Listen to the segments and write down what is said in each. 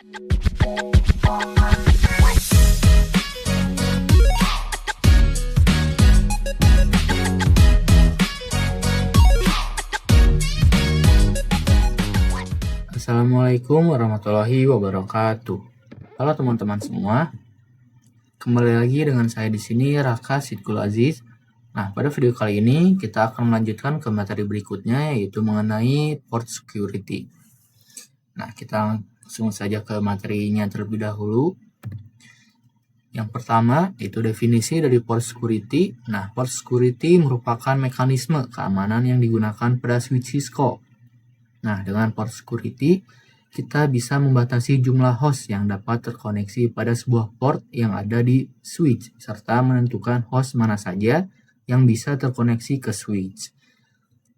Assalamualaikum warahmatullahi wabarakatuh. Halo teman-teman semua, kembali lagi dengan saya di sini Raka Sidkul Aziz. Nah, pada video kali ini kita akan melanjutkan ke materi berikutnya, yaitu mengenai port security. Nah, kita langsung saja ke materinya terlebih dahulu. Yang pertama yaitu definisi dari port security. Nah, port security merupakan mekanisme keamanan yang digunakan pada switch Cisco. Nah, dengan port security, kita bisa membatasi jumlah host yang dapat terkoneksi pada sebuah port yang ada di switch, serta menentukan host mana saja yang bisa terkoneksi ke switch.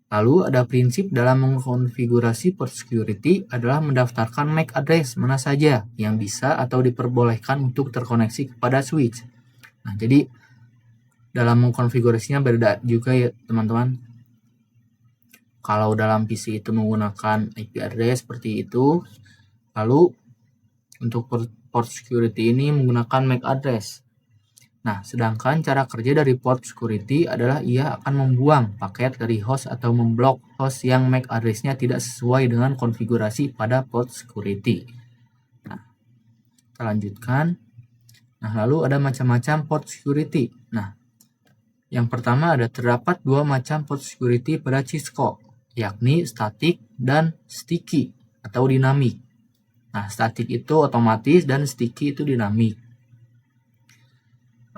Lalu ada prinsip dalam mengkonfigurasi port security adalah mendaftarkan MAC address mana saja yang bisa atau diperbolehkan untuk terkoneksi kepada switch. Nah, jadi dalam mengkonfigurasinya beda juga ya teman-teman. Kalau dalam PC itu menggunakan IP address seperti itu, lalu untuk port security ini menggunakan MAC address. Nah, sedangkan cara kerja dari port security adalah ia akan membuang paket dari host atau memblok host yang MAC address-nya tidak sesuai dengan konfigurasi pada port security. Nah, kita lanjutkan. Nah, lalu ada macam-macam port security. Nah, yang pertama terdapat dua macam port security pada Cisco, yakni static dan sticky atau dinamik. Nah, static itu otomatis dan sticky itu dinamik.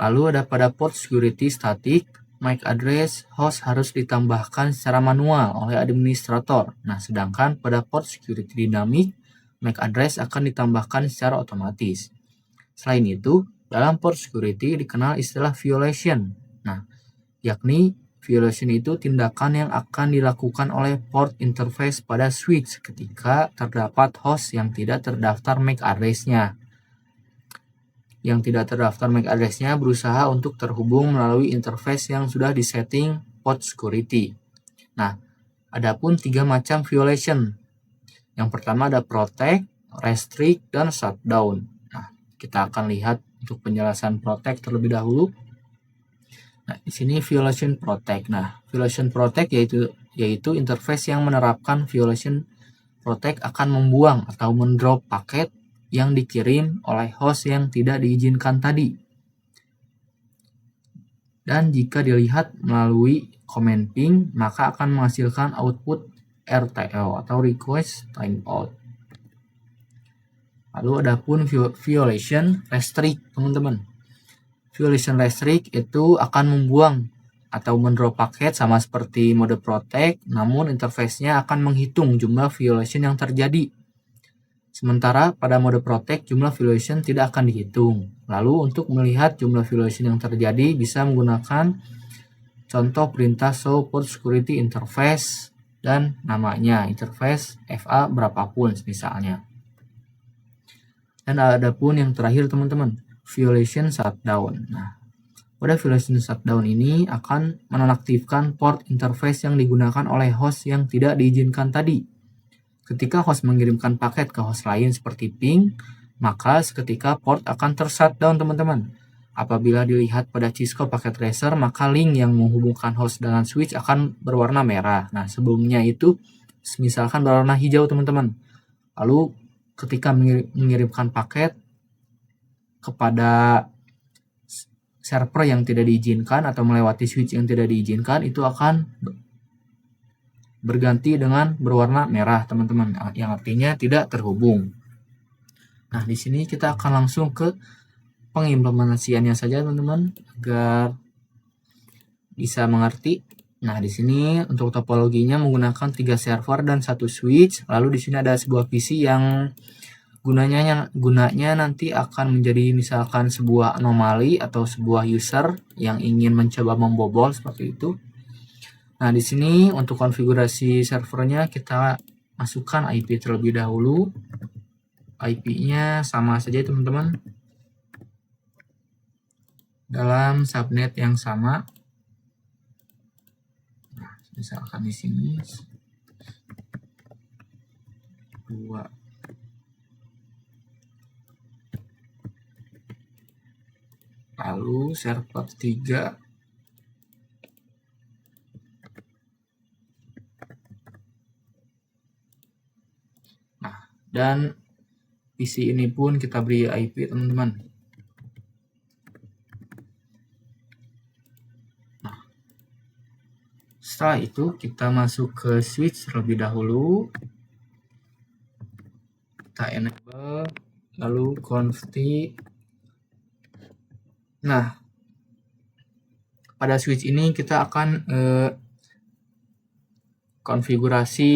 Lalu ada pada port security static, MAC address host harus ditambahkan secara manual oleh administrator. Nah, sedangkan pada port security dinamik, MAC address akan ditambahkan secara otomatis. Selain itu, dalam port security dikenal istilah violation. Nah, yakni violation itu tindakan yang akan dilakukan oleh port interface pada switch ketika terdapat host yang tidak terdaftar MAC address-nya. Yang tidak terdaftar MAC address-nya berusaha untuk terhubung melalui interface yang sudah disetting port security. Nah, adapun tiga macam violation. Yang pertama ada protect, restrict, dan shutdown. Nah, kita akan lihat untuk penjelasan protect terlebih dahulu. Nah, di sini violation protect. Nah, violation protect yaitu interface yang menerapkan violation protect akan membuang atau mendrop paket yang dikirim oleh host yang tidak diizinkan tadi. Dan jika dilihat melalui command ping, maka akan menghasilkan output RTO atau request timeout. Lalu ada pun violation restrict, teman-teman. Violation restrict itu akan membuang atau mendrop paket sama seperti mode protect, namun interface-nya akan menghitung jumlah violation yang terjadi. Sementara pada mode protect jumlah violation tidak akan dihitung. Lalu untuk melihat jumlah violation yang terjadi bisa menggunakan contoh perintah show port security interface dan namanya interface FA berapapun misalnya. Dan ada pun yang terakhir teman-teman, violation shutdown. Nah, pada violation shutdown ini akan menonaktifkan port interface yang digunakan oleh host yang tidak diizinkan tadi. Ketika host mengirimkan paket ke host lain seperti ping, maka seketika port akan tershutdown teman-teman. Apabila dilihat pada Cisco packet tracer, maka link yang menghubungkan host dengan switch akan berwarna merah. Nah, sebelumnya itu misalkan berwarna hijau teman-teman. Lalu ketika mengirimkan paket kepada server yang tidak diizinkan atau melewati switch yang tidak diizinkan, itu akan berganti dengan berwarna merah teman-teman, yang artinya tidak terhubung. Nah, di sini kita akan langsung ke pengimplementasiannya saja teman-teman agar bisa mengerti. Nah, di sini untuk topologinya menggunakan 3 server dan 1 switch. Lalu di sini ada sebuah PC yang gunanya nanti akan menjadi misalkan sebuah anomali atau sebuah user yang ingin mencoba membobol seperti itu. Nah, di sini untuk konfigurasi servernya kita masukkan IP terlebih dahulu. IP-nya sama saja teman-teman. Dalam subnet yang sama. Nah, misalkan di sini 2 lalu server 3. Nah, dan PC ini pun kita beri IP, teman-teman. Nah, setelah itu kita masuk ke switch terlebih dahulu. Kita enable, lalu config. Nah, pada switch ini kita akan konfigurasi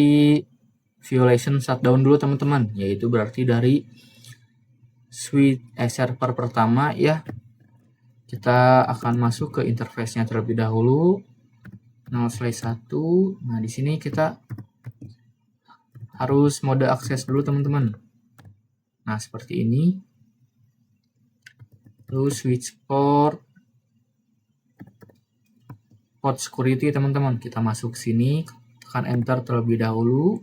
violation shutdown dulu, teman-teman, yaitu berarti dari switch server pertama ya. Kita akan masuk ke interface-nya terlebih dahulu 0/1. Nah, di sini kita harus mode akses dulu, teman-teman. Nah, seperti ini. Lalu switch port security, teman-teman. Kita masuk sini, tekan enter terlebih dahulu.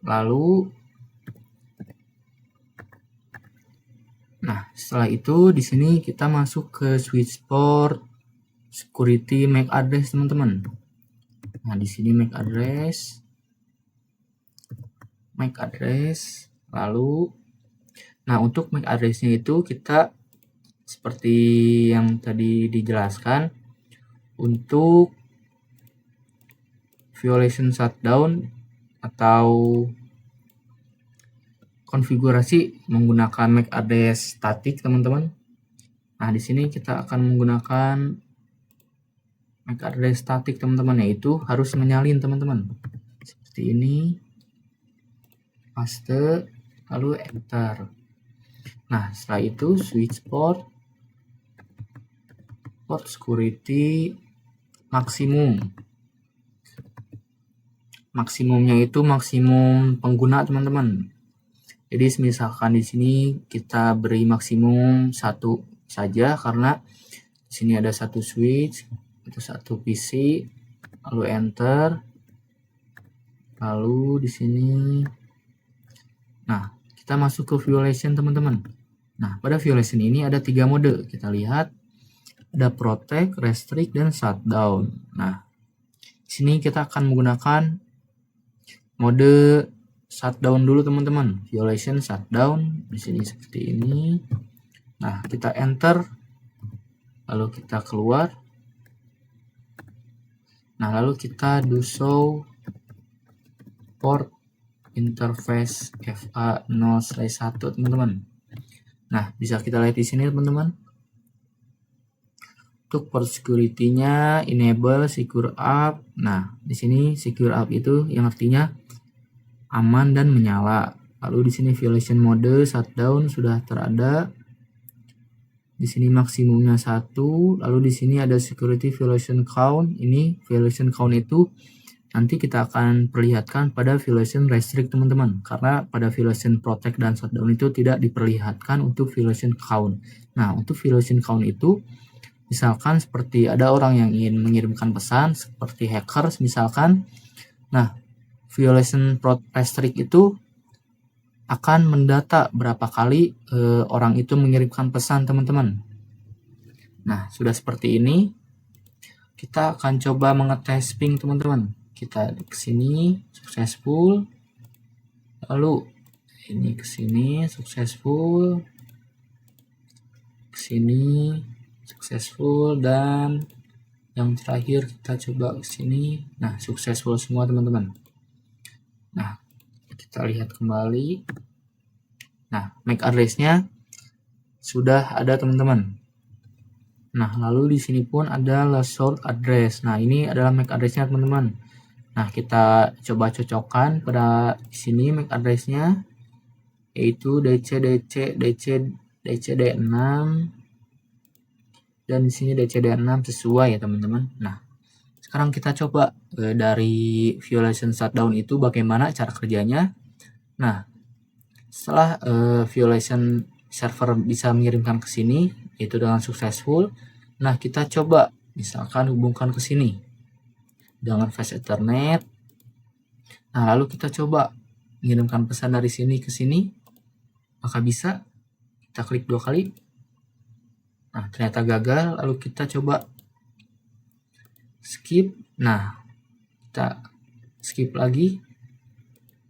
Lalu setelah itu di sini kita masuk ke switch port security MAC address, teman-teman. Nah, di sini MAC address. Lalu untuk MAC address-nya itu kita seperti yang tadi dijelaskan, untuk violation shutdown atau konfigurasi menggunakan MAC address static, teman-teman. Nah, di sini kita akan menggunakan MAC address static, teman-teman, yaitu harus menyalin, teman-teman. Seperti ini. Paste, lalu enter. Nah, setelah itu switch port security maksimum. Maksimumnya itu maksimum pengguna, teman-teman. Jadi misalkan di sini kita beri maksimum 1 saja karena di sini ada satu switch, itu satu PC, lalu enter. Lalu di sini kita masuk ke violation, teman-teman. Nah, pada violation ini ada 3 mode. Kita lihat ada protect, restrict, dan shutdown. Nah, di sini kita akan menggunakan mode shutdown dulu, teman-teman. Violation shutdown di sini seperti ini. Nah, kita enter, lalu kita keluar. Nah, lalu kita do show port interface FA0/1, teman-teman. Nah, bisa kita lihat di sini, teman-teman. Untuk port security-nya enable secure up. Nah, di sini secure up itu yang artinya aman dan menyala. Lalu di sini violation mode shutdown sudah terada. Di sini maksimumnya 1. Lalu di sini ada security violation count. Ini violation count itu nanti kita akan perlihatkan pada violation restrict, teman-teman. Karena pada violation protect dan shutdown itu tidak diperlihatkan untuk violation count. Nah, untuk violation count itu misalkan seperti ada orang yang ingin mengirimkan pesan seperti hackers misalkan. Nah, violation restrict itu akan mendata berapa kali orang itu mengirimkan pesan, teman-teman. Nah, sudah seperti ini. Kita akan coba mengetes ping, teman-teman. Kita ke sini successful. Lalu ini ke sini successful. Ke sini successful, dan yang terakhir kita coba ke sini. Nah, successful semua, teman-teman. Nah, kita lihat kembali. Nah, MAC address-nya sudah ada, teman-teman. Nah, lalu di sini pun ada source address. Nah, ini adalah MAC address-nya, teman-teman. Nah, kita coba cocokkan pada sini MAC address-nya, yaitu DCD6, dan di sini DCD6 sesuai ya, teman-teman. Nah, sekarang kita coba dari violation shutdown itu bagaimana cara kerjanya. Nah, setelah violation server bisa mengirimkan ke sini, yaitu dengan successful. Nah, kita coba misalkan hubungkan ke sini dengan fast ethernet. Nah, lalu kita coba mengirimkan pesan dari sini ke sini. Maka bisa kita klik 2 kali. Nah, ternyata gagal, lalu kita coba skip. Nah, kita skip lagi,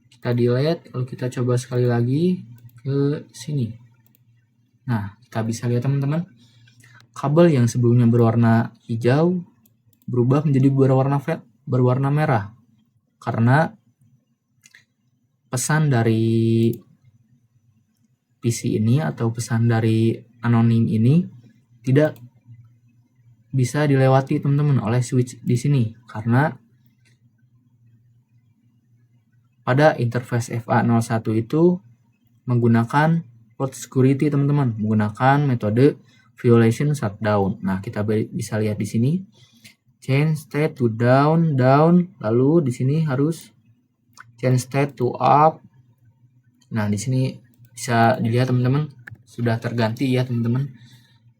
kita delete, lalu kita coba sekali lagi ke sini. Nah, kita bisa lihat teman-teman, kabel yang sebelumnya berwarna hijau berubah menjadi berwarna merah karena pesan dari PC ini atau pesan dari anonim ini tidak bisa dilewati teman-teman oleh switch di sini karena pada interface FA01 itu menggunakan port security teman-teman, menggunakan metode violation shutdown. Nah, kita bisa lihat di sini change state to down, lalu di sini harus change state to up. Nah, di sini bisa dilihat teman-teman sudah terganti ya teman-teman.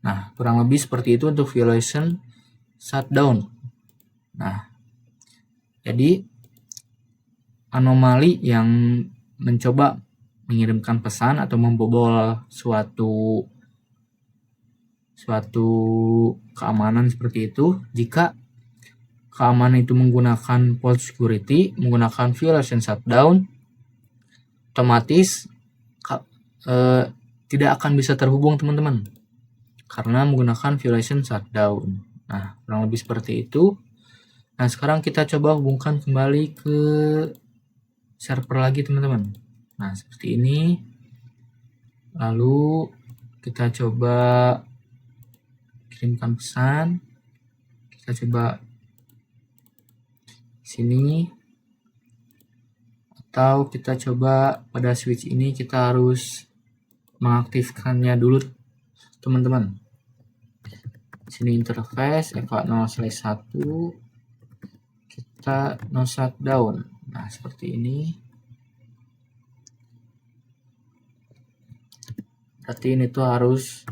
Nah, kurang lebih seperti itu untuk violation shutdown. Nah, jadi anomali yang mencoba mengirimkan pesan atau membobol suatu keamanan seperti itu, jika keamanan itu menggunakan port security, menggunakan violation shutdown, otomatis tidak akan bisa terhubung teman-teman karena menggunakan violation shutdown. Nah, kurang lebih seperti itu. Nah, sekarang kita coba hubungkan kembali ke server lagi teman-teman. Nah, seperti ini. Lalu kita coba kirimkan pesan. Kita coba sini. Atau kita coba pada switch ini kita harus mengaktifkannya dulu teman-teman. Sini interface FA0/1 kita no shutdown. Nah, seperti ini. Berarti ini tuh harus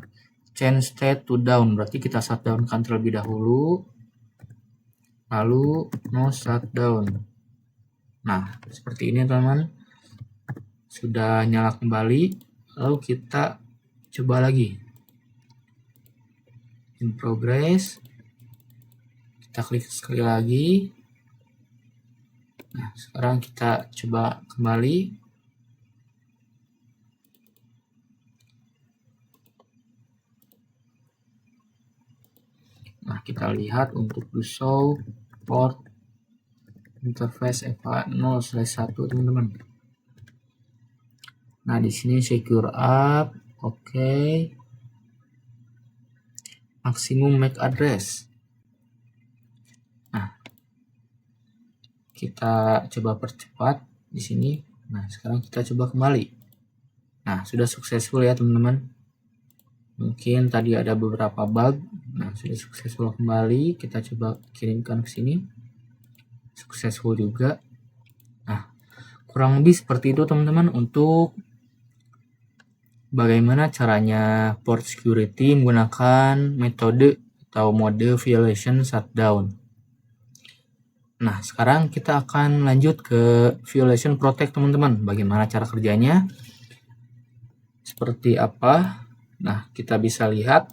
change state to down. Berarti kita shutdown kan terlebih dahulu. Lalu no shutdown. Nah, seperti ini teman-teman. Sudah nyala kembali. Lalu kita coba lagi. In progress. Kita klik sekali lagi. Nah, sekarang kita coba kembali. Nah, kita lihat untuk do show port interface FA0/1 teman-teman. Nah, di sini secure up, oke. Maximum MAC address. Nah, kita coba percepat di sini. Nah, sekarang kita coba kembali. Nah, sudah successful ya teman-teman. Mungkin tadi ada beberapa bug. Nah, sudah successful kembali. Kita coba kirimkan ke sini. Successful juga. Nah, kurang lebih seperti itu teman-teman untuk bagaimana caranya port security menggunakan metode atau mode violation shutdown. Nah, sekarang kita akan lanjut ke violation protect teman-teman. Bagaimana cara kerjanya? Seperti apa? Nah, kita bisa lihat.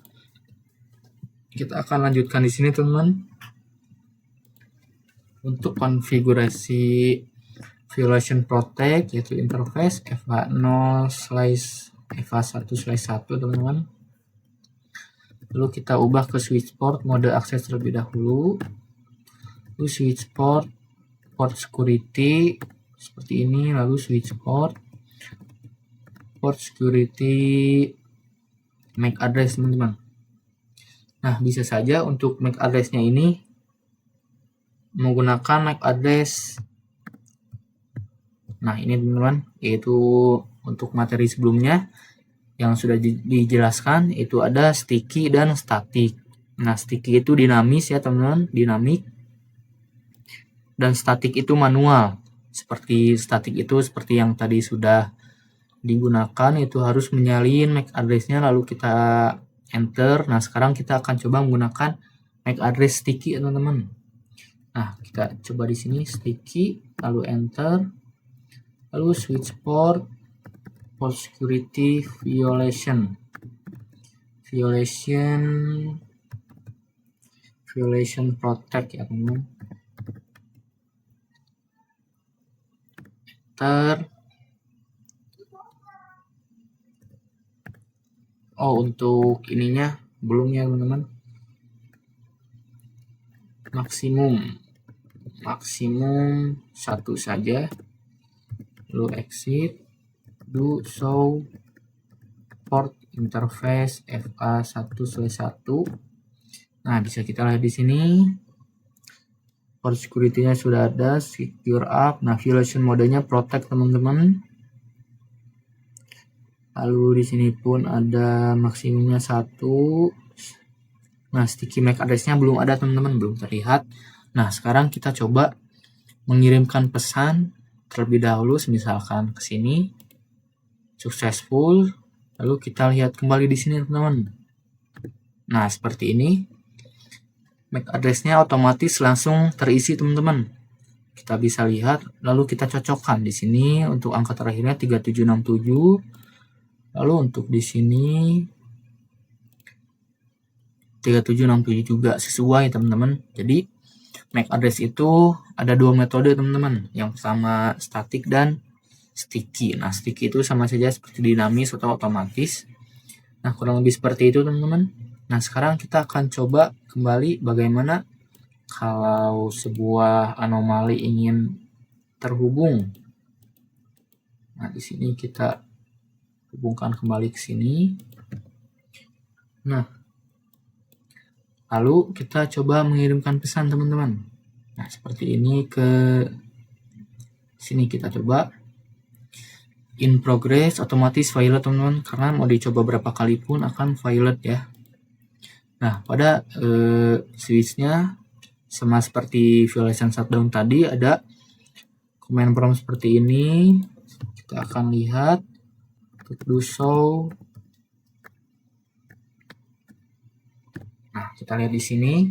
Kita akan lanjutkan di sini teman-teman. Untuk konfigurasi violation protect yaitu interface FA1/1 teman-teman. Lalu kita ubah ke switch port mode akses terlebih dahulu. Lalu switch port security seperti ini, lalu switch port security MAC address teman-teman. Nah, bisa saja untuk MAC address-nya ini menggunakan MAC address. Nah, ini teman-teman, yaitu untuk materi sebelumnya yang sudah dijelaskan itu ada sticky dan static. Nah, sticky itu dinamis ya teman-teman, dinamik. Dan static itu manual. Seperti static itu seperti yang tadi sudah digunakan, itu harus menyalin MAC address-nya lalu kita enter. Nah, sekarang kita akan coba menggunakan MAC address sticky teman-teman. Nah, kita coba di sini sticky lalu enter. Lalu switch port security violation violation protect ya teman-teman. Untuk ininya belum ya teman-teman. Maksimum satu saja, lalu exit, do show port interface FA1/1. Nah, bisa kita lihat di sini port security-nya sudah ada, secure up. Nah, violation modenya protect teman-teman. Lalu di sini pun ada maksimumnya 1. Nah, sticky MAC address-nya belum ada teman-teman, belum terlihat. Nah, sekarang kita coba mengirimkan pesan terlebih dahulu, misalkan ke sini, successful. Lalu kita lihat kembali di sini teman-teman. Nah, seperti ini. MAC address-nya otomatis langsung terisi teman-teman. Kita bisa lihat, lalu kita cocokkan di sini untuk angka terakhirnya 3767. Lalu untuk di sini 3767 juga sesuai teman-teman. Jadi MAC address itu ada dua metode teman-teman. Yang pertama static dan sticky. Nah, sticky itu sama saja seperti dinamis atau otomatis. Nah, kurang lebih seperti itu teman-teman. Nah, sekarang kita akan coba kembali bagaimana kalau sebuah anomali ingin terhubung. Nah, di sini kita hubungkan kembali ke sini. Nah, lalu kita coba mengirimkan pesan teman-teman. Nah, seperti ini ke sini kita coba. In progress, otomatis violet teman-teman, karena mau dicoba berapa kali pun akan violet ya. Nah, pada switch-nya sama seperti violation shutdown tadi, ada command prompt seperti ini. Kita akan lihat do show. Nah, kita lihat di sini.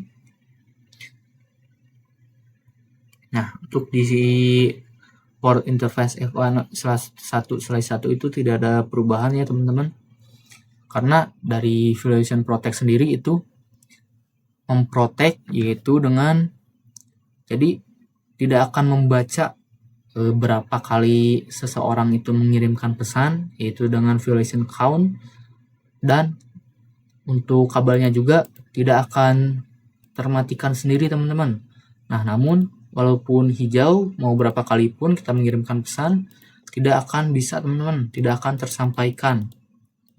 Nah, untuk di port interface FA1/1 itu tidak ada perubahan ya teman-teman. Karena dari violation protect sendiri itu memprotect, yaitu dengan jadi tidak akan membaca berapa kali seseorang itu mengirimkan pesan, yaitu dengan violation count, dan untuk kabelnya juga tidak akan termatikan sendiri teman-teman. Nah, namun walaupun hijau mau berapa kali pun kita mengirimkan pesan, tidak akan bisa teman-teman, tidak akan tersampaikan.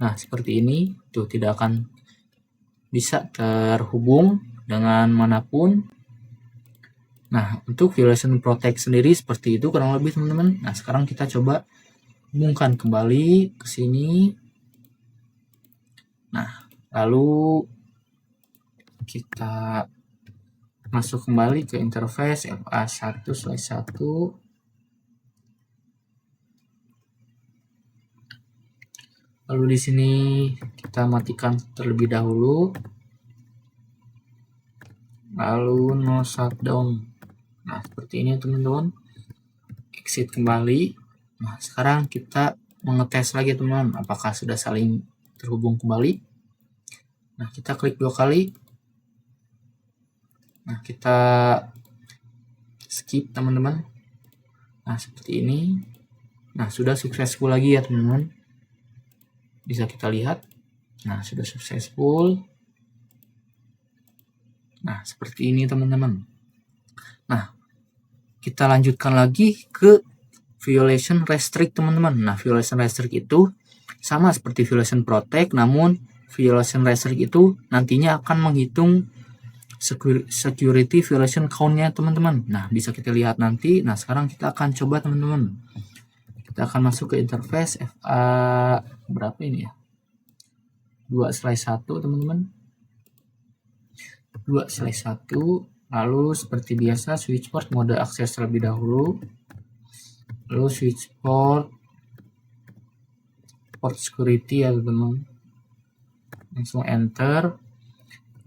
Nah, seperti ini tuh, tidak akan bisa terhubung dengan manapun. Nah, untuk violation protect sendiri seperti itu kurang lebih teman-teman. Nah, sekarang kita coba hubungkan kembali ke sini. Nah, lalu kita masuk kembali ke interface FA1/1. Lalu di sini kita matikan terlebih dahulu. Lalu no shutdown. Nah, seperti ini teman-teman. Exit kembali. Nah, sekarang kita mengetes lagi teman-teman, apakah sudah saling terhubung kembali. Nah, kita klik 2 kali. Nah, kita skip teman-teman. Nah, seperti ini. Nah, sudah successful lagi ya teman-teman. Bisa kita lihat. Nah, sudah successful. Nah, seperti ini teman-teman. Nah, kita lanjutkan lagi ke violation restrict teman-teman. Nah, violation restrict itu sama seperti violation protect, namun violation restrict itu nantinya akan menghitung security violation count-nya teman-teman. Nah, bisa kita lihat nanti. Nah, sekarang kita akan coba teman-teman. Kita akan masuk ke interface FA berapa ini ya? 2/1 teman-teman. 2/1. Lalu seperti biasa switch port mode akses terlebih dahulu. Lalu switch port security ya teman-teman. Langsung enter.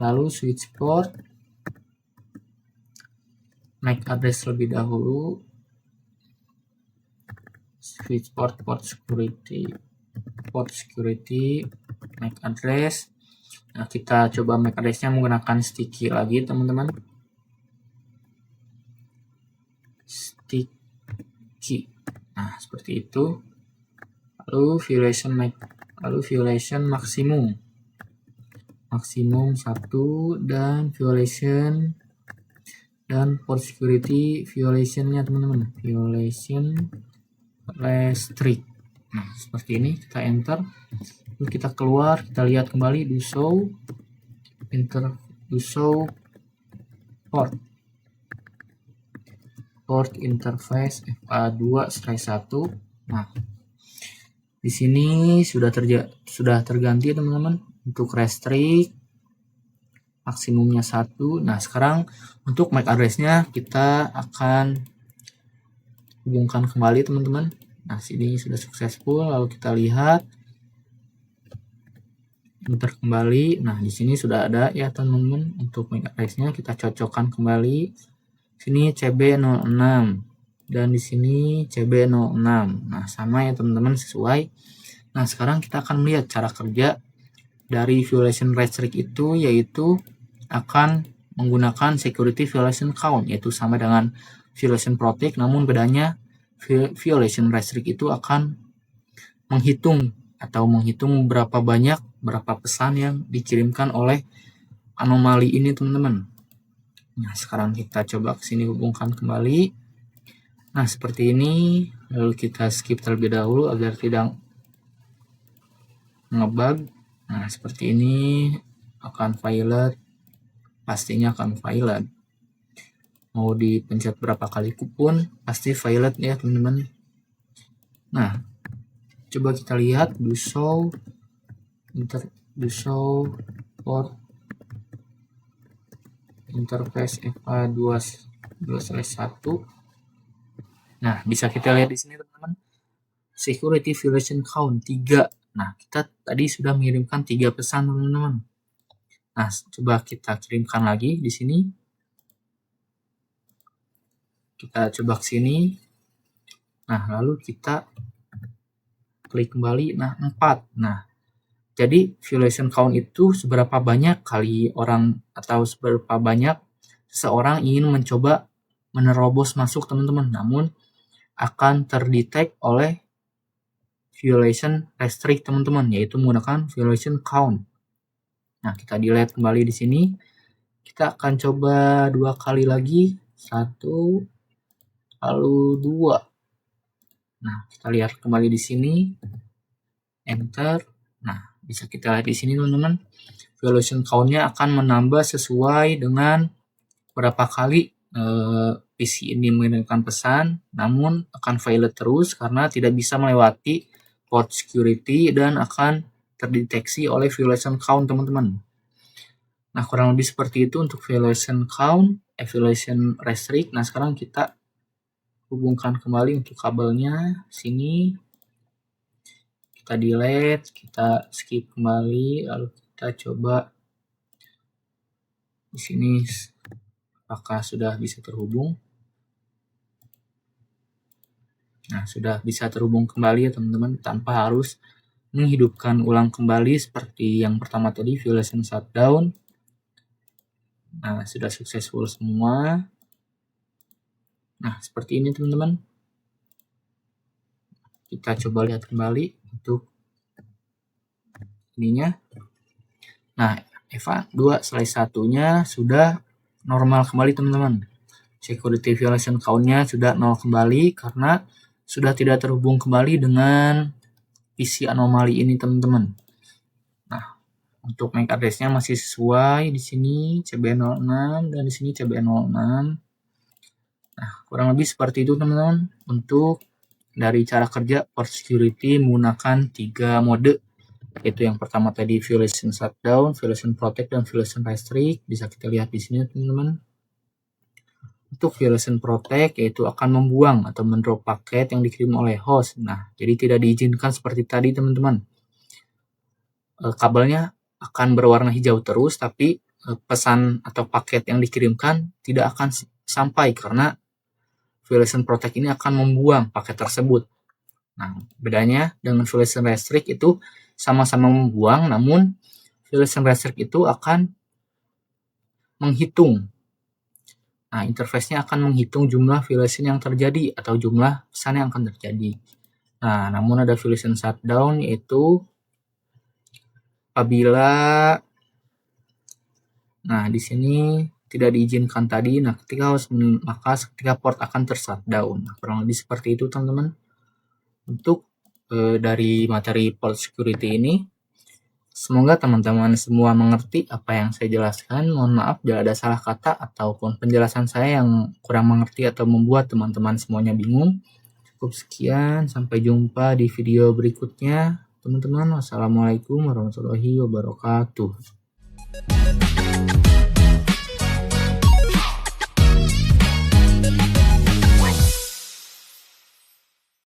Lalu switch port MAC address terlebih dahulu. Switch port security MAC address. Nah, kita coba MAC address-nya menggunakan sticky lagi, teman-teman. Sticky. Nah, seperti itu. Lalu violation maksimum 1 dan violation dan port security violation-nya, teman-teman. Violation restrict. Nah, seperti ini, kita enter. Lalu kita keluar, kita lihat kembali do show port interface FA2/1. Nah, di sini sudah terganti, teman-teman, untuk restrict maksimumnya 1. Nah, sekarang untuk MAC address-nya kita akan hubungkan kembali, teman-teman. Nah, sini sudah successful. Lalu kita lihat enter kembali. Nah, di sini sudah ada ya, teman-teman. Untuk MAC address-nya kita cocokkan kembali. Sini CB06 dan di sini CB06. Nah, sama ya, teman-teman, sesuai. Nah, sekarang kita akan melihat cara kerja dari violation restrict itu, yaitu akan menggunakan security violation count, yaitu sama dengan violation protect, namun bedanya violation restrict itu akan menghitung berapa pesan yang dikirimkan oleh anomali ini, teman-teman. Nah, sekarang kita coba ke sini hubungkan kembali. Nah, seperti ini. Lalu kita skip terlebih dahulu agar tidak ngebug. Nah, seperti ini akan violet, pastinya akan violet. Mau dipencet berapa kali pun pasti violet ya, teman-teman. Nah, coba kita lihat do show port interface FA2/1. Nah, bisa kita lihat di sini, teman-teman, security violation count 3. Nah, kita tadi sudah mengirimkan 3 pesan, teman-teman. Nah, coba kita kirimkan lagi di sini. Kita coba ke sini. Nah, lalu kita klik kembali. Nah, 4. Nah, jadi violation count itu seberapa banyak kali orang atau seberapa banyak seseorang ingin mencoba menerobos masuk, teman-teman, namun akan terdetek oleh violation restrict, teman-teman, yaitu menggunakan violation count. Nah, kita delete kembali di sini. Kita akan coba 2 kali lagi. 1, lalu 2. Nah, kita lihat kembali di sini. Enter. Nah, bisa kita lihat di sini, teman-teman. Violation count-nya akan menambah sesuai dengan berapa kali PC ini mengirimkan pesan, namun akan violet terus karena tidak bisa melewati port security dan akan terdeteksi oleh violation count, teman-teman. Nah, kurang lebih seperti itu untuk violation count, violation restrict. Nah, sekarang kita hubungkan kembali untuk kabelnya. Sini kita delete, kita skip kembali, lalu kita coba di sini apakah sudah bisa terhubung. Nah, sudah bisa terhubung kembali ya, teman-teman, tanpa harus menghidupkan ulang kembali seperti yang pertama tadi, violation shutdown. Nah, sudah successful semua. Nah, seperti ini, teman-teman. Kita coba lihat kembali untuk ininya. Nah, EVA 2/1-nya sudah normal kembali, teman-teman. Security violation count-nya sudah 0 kembali karena sudah tidak terhubung kembali dengan PC anomali ini, teman-teman. Nah, untuk MAC address-nya masih sesuai di sini CB06 dan di sini CB06. Nah, kurang lebih seperti itu, teman-teman, untuk dari cara kerja port security menggunakan 3 mode, yaitu yang pertama tadi violation shutdown, violation protect, dan violation restrict. Bisa kita lihat di sini, teman-teman. Untuk violation protect, yaitu akan membuang atau mendrop paket yang dikirim oleh host. Nah, jadi tidak diizinkan seperti tadi, teman-teman. Kabelnya akan berwarna hijau terus, tapi pesan atau paket yang dikirimkan tidak akan sampai karena violation protect ini akan membuang paket tersebut. Nah, bedanya dengan violation restrict itu sama-sama membuang, namun Violation restrict itu akan menghitung. Nah, interface-nya akan menghitung jumlah violation yang terjadi atau jumlah pesan yang akan terjadi. Nah, namun ada violation shutdown, yaitu apabila di sini tidak diizinkan tadi, maka ketika port akan tershutdown. Nah, kurang lebih seperti itu teman-teman. Untuk dari materi port security ini, semoga teman-teman semua mengerti apa yang saya jelaskan. Mohon maaf jika ada salah kata ataupun penjelasan saya yang kurang mengerti atau membuat teman-teman semuanya bingung. Cukup sekian, sampai jumpa di video berikutnya. Teman-teman, wassalamualaikum warahmatullahi wabarakatuh.